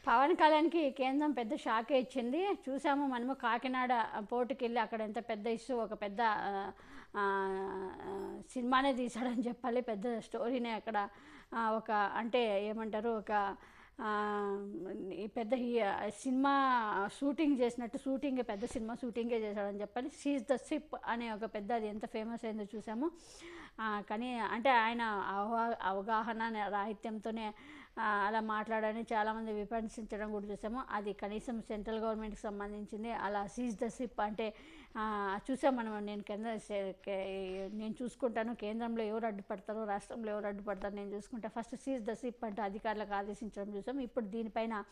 పవన్ కళ్యాణ్కి కేంద్రం పెద్ద షాకే ఇచ్చింది. చూసాము మనము కాకినాడ పోర్టుకి వెళ్ళి అక్కడ ఎంత పెద్ద ఇష్యూ, ఒక పెద్ద ఆ, సినిమానే తీశాడని చెప్పాలి. పెద్ద స్టోరీనే అక్కడ. ఒక అంటే ఏమంటారు, ఒక ఆ, ఈ పెద్ద సినిమా షూటింగ్ చేసినట్టు, పెద్ద సినిమా షూటింగే చేశాడని చెప్పాలి. షీజ్ ద షిప్ అనే ఒక పెద్ద, అది ఎంత ఫేమస్ అయిందో చూసాము. కానీ అంటే ఆయన అవగాహన రాహిత్యంతోనే అలా మాట్లాడని చాలామంది విమర్శించడం కూడా చూసాము. అది కనీసం సెంట్రల్ గవర్నమెంట్కి సంబంధించింది. అలా సీజ్ ద షిప్ అంటే చూసాం మనం. నేను చూసుకుంటాను, కేంద్రంలో ఎవరు అడ్డుపడతారో, రాష్ట్రంలో ఎవరు అడ్డుపడతారో నేను చూసుకుంటా, ఫస్ట్ సీజ్ ద షిప్ అంటే అధికారులకు ఆదేశించడం చూసాం. ఇప్పుడు దీనిపైన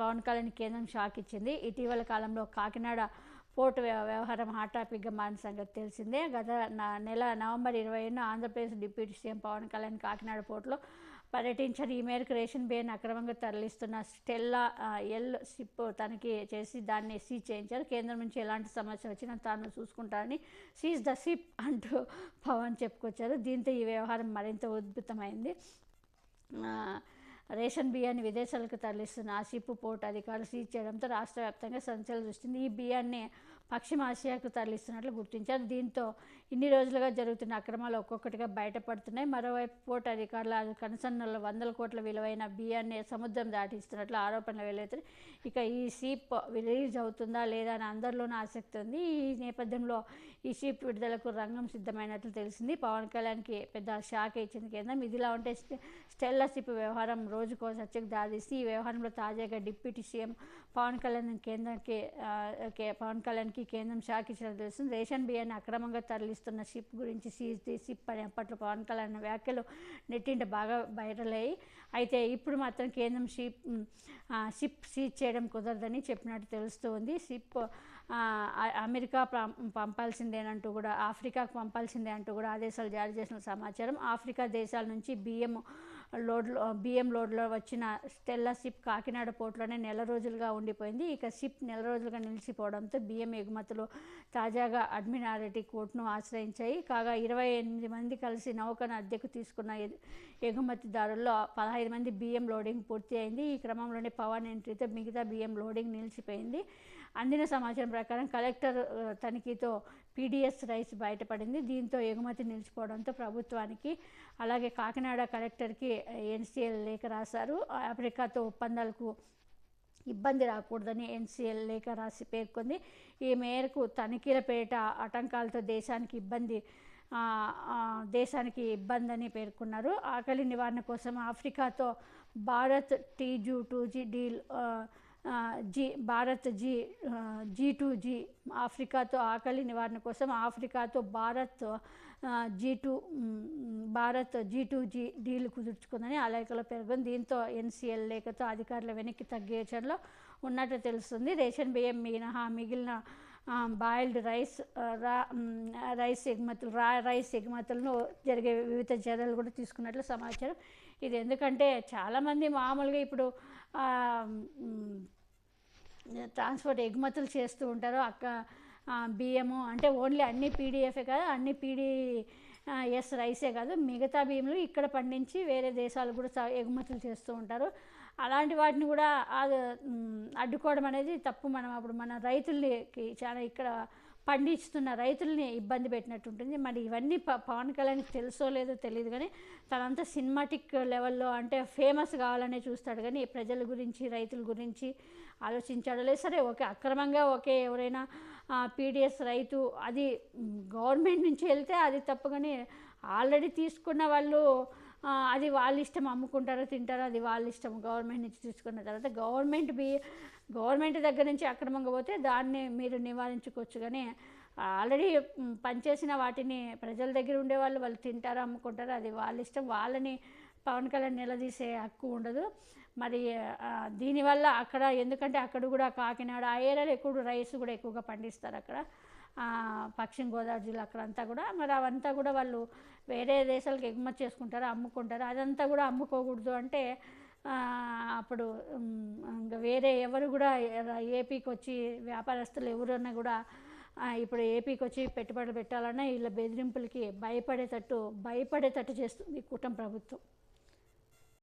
పవన్ కళ్యాణ్ కేంద్రం షాక్ ఇచ్చింది. ఇటీవల కాలంలో కాకినాడ పోర్టు వ్యవహారం హాట్ టాపిక్గా మారిన సంగతి తెలిసిందే. గత నెల నవంబర్ 20న ఆంధ్రప్రదేశ్ డిప్యూటీ సీఎం పవన్ కళ్యాణ్ కాకినాడ పోర్టులో పర్యటించారు. ఈ మేరకు రేషన్ బియ్యాన్ని అక్రమంగా తరలిస్తున్న స్టెల్లా ఎల్ షిప్ తనిఖీ చేసి దాన్ని సీజ్ చేయించారు. కేంద్రం నుంచి ఎలాంటి సమస్య వచ్చినా తాను చూసుకుంటానని సీజ్ ద షిప్ అంటూ పవన్ చెప్పుకొచ్చారు. దీంతో ఈ వ్యవహారం మరింత ఉద్భుతమైంది. రేషన్ బియ్యాన్ని విదేశాలకు తరలిస్తున్న ఆ షిప్ పోర్టు అధికారులు సీజ్ చేయడంతో రాష్ట్ర వ్యాప్తంగా సంచలనం సృష్టించింది. ఈ బియ్యాన్ని పశ్చిమ ఆసియాకు తరలిస్తున్నట్లు గుర్తించారు. దీంతో ఇన్ని రోజులుగా జరుగుతున్న అక్రమాలు ఒక్కొక్కటిగా బయటపడుతున్నాయి. మరోవైపు పోర్టు అధికారులు కనుసన్నల్లో 100 కోట్ల విలువైన బియ్యాన్ని సముద్రం దాటిస్తున్నట్లు ఆరోపణలు వెలువెత్తాయి. ఇక ఈ షిప్ రిలీజ్ అవుతుందా లేదా అని అందరిలోనూ ఆసక్తి ఉంది. ఈ నేపథ్యంలో ఈ షిప్ విడుదలకు రంగం సిద్ధమైనట్లు తెలిసింది. పవన్ కళ్యాణ్కి పెద్ద షాక్ ఇచ్చింది కేంద్రం. ఇదిలా ఉంటే స్టెల్లా షిప్ వ్యవహారం రోజుకో చర్చకు దారితీసి ఈ వ్యవహారంలో తాజాగా డిప్యూటీ సీఎం పవన్ కళ్యాణ్కి కేంద్రం షాక్ ఇచ్చినట్టు తెలుస్తుంది. రేషన్ బియ్యాన్ని అక్రమంగా తరలిస్తున్న షిప్ గురించి సీజ్ ది షిప్ అని అప్పట్లో పవన్ కళ్యాణ్ వ్యాఖ్యలు నెట్టింట బాగా వైరల్ అయ్యాయి. అయితే ఇప్పుడు మాత్రం కేంద్రం షిప్ సీజ్ చేయడం కుదరదని చెప్పినట్టు తెలుస్తూ ఉంది. షిప్ అమెరికా పంపాల్సిందేనంటూ కూడా, ఆఫ్రికాకు పంపాల్సిందే అంటూ కూడా ఆదేశాలు జారీ చేసిన సమాచారం. ఆఫ్రికా దేశాల నుంచి బియ్యం లోడ్లో వచ్చిన స్టెల్లా షిప్ కాకినాడ పోర్టులోనే నెల రోజులుగా ఉండిపోయింది. ఇక షిప్ నెల రోజులుగా నిలిచిపోవడంతో బియ్యం ఎగుమతులు తాజాగా అడ్మిరాల్టీ కోర్టును ఆశ్రయించాయి. కాగా 28 మంది కలిసి నౌకను అద్దెకు తీసుకున్న ఎగుమతిదారుల్లో 15 మంది బియ్యం లోడింగ్ పూర్తి అయింది. ఈ క్రమంలోనే పవన్ ఎంట్రీతో మిగతా బియ్యం లోడింగ్ నిలిచిపోయింది. అందిన సమాచారం ప్రకారం కలెక్టర్ తనిఖీతో పీడీఎస్ రైస్ బయటపడింది. దీంతో ఎగుమతి నిలిచిపోవడంతో ప్రభుత్వానికి, అలాగే కాకినాడ కలెక్టర్కి ఎన్సీఎల్ లేఖ రాశారు. అమెరికాతో ఒప్పందాలకు ఇబ్బంది రాకూడదని ఎన్సీఎల్ లేఖ రాసి పేర్కొంది. ఈ మేరకు తనిఖీల పేరిట ఆటంకాలతో దేశానికి ఇబ్బంది అని పేర్కొన్నారు. ఆకలి నివారణ కోసం ఆఫ్రికాతో Bharat T2G deal Bharat G2G ఆఫ్రికాతో ఆకలి నివారణ కోసం ఆఫ్రికాతో భారత్ G2G డీల్ కుదుర్చుకుందని ఆ లేఖలో పేర్కొంది. దీంతో ఎన్సీఎల్ లేఖతో అధికారులు వెనక్కి తగ్గే యోచనలో ఉన్నట్టు తెలుస్తుంది. రేషన్ బియ్యం మిగిలిన బాయిల్డ్ రైస్ ఎగుమతులను జరిగే వివిధ చర్యలు కూడా తీసుకున్నట్లు సమాచారం. ఇది ఎందుకంటే చాలామంది మామూలుగా ఇప్పుడు ట్రాన్స్పోర్ట్ ఎగుమతులు చేస్తూ ఉంటారు. బియ్యము అంటే ఓన్లీ అన్ని పీడిఎఫే కాదు, అన్ని పీడిఎస్ రైసే కాదు, మిగతా బియ్యంలో ఇక్కడ పండించి వేరే దేశాలు కూడా ఎగుమతులు చేస్తూ ఉంటారు. అలాంటి వాటిని కూడా అడ్డుకోవడం అనేది తప్పు. మనం అప్పుడు మన రైతులకి చాలా ఇక్కడ పండిస్తున్న రైతుల్ని ఇబ్బంది పెట్టినట్టు ఉంటుంది. మరి ఇవన్నీ పవన్ కళ్యాణ్కి తెలుసో లేదో తెలియదు, కానీ తనంతా సినిమాటిక్ లెవెల్లో అంటే ఫేమస్ కావాలనే చూస్తాడు, కానీ ప్రజల గురించి, రైతుల గురించి ఆలోచించాడో లేదు. సరే, ఓకే, అక్రమంగా ఎవరైనా పీడిఎస్ రైతు అది గవర్నమెంట్ నుంచి వెళ్తే అది తప్పు, కానీ ఆల్రెడీ తీసుకున్న వాళ్ళు అది వాళ్ళ ఇష్టం, అమ్ముకుంటారో తింటారో అది వాళ్ళ ఇష్టం. గవర్నమెంట్ నుంచి తీసుకున్న తర్వాత గవర్నమెంట్ దగ్గర నుంచి అక్రమంగా పోతే దాన్ని మీరు నివారించుకోవచ్చు, కానీ ఆల్రెడీ పనిచేసిన వాటిని ప్రజల దగ్గర ఉండేవాళ్ళు వాళ్ళు తింటారో అమ్ముకుంటారో అది వాళ్ళ ఇష్టం. వాళ్ళని పవన్ కళ్యాణ్ నిలదీసే హక్కు ఉండదు. మరి దీనివల్ల అక్కడ, ఎందుకంటే అక్కడ కూడా కాకినాడ ఆ ఏరియాలో రైస్ కూడా ఎక్కువగా పండిస్తారు అక్కడ, పశ్చిమ గోదావరి జిల్లా అక్కడంతా కూడా. మరి అవంతా కూడా వాళ్ళు వేరే దేశాలకు ఎగుమతి చేసుకుంటారు, అమ్ముకుంటారు. అదంతా కూడా అమ్ముకోకూడదు అంటే అప్పుడు ఇంకా వేరే ఎవరు కూడా ఏపీకి వచ్చి వ్యాపారస్తులు ఎవరన్నా కూడా ఇప్పుడు ఏపీకి వచ్చి పెట్టుబడులు పెట్టాలన్నా వీళ్ళ బెదిరింపులకి భయపడేటట్టు చేస్తుంది కూటమి ప్రభుత్వం.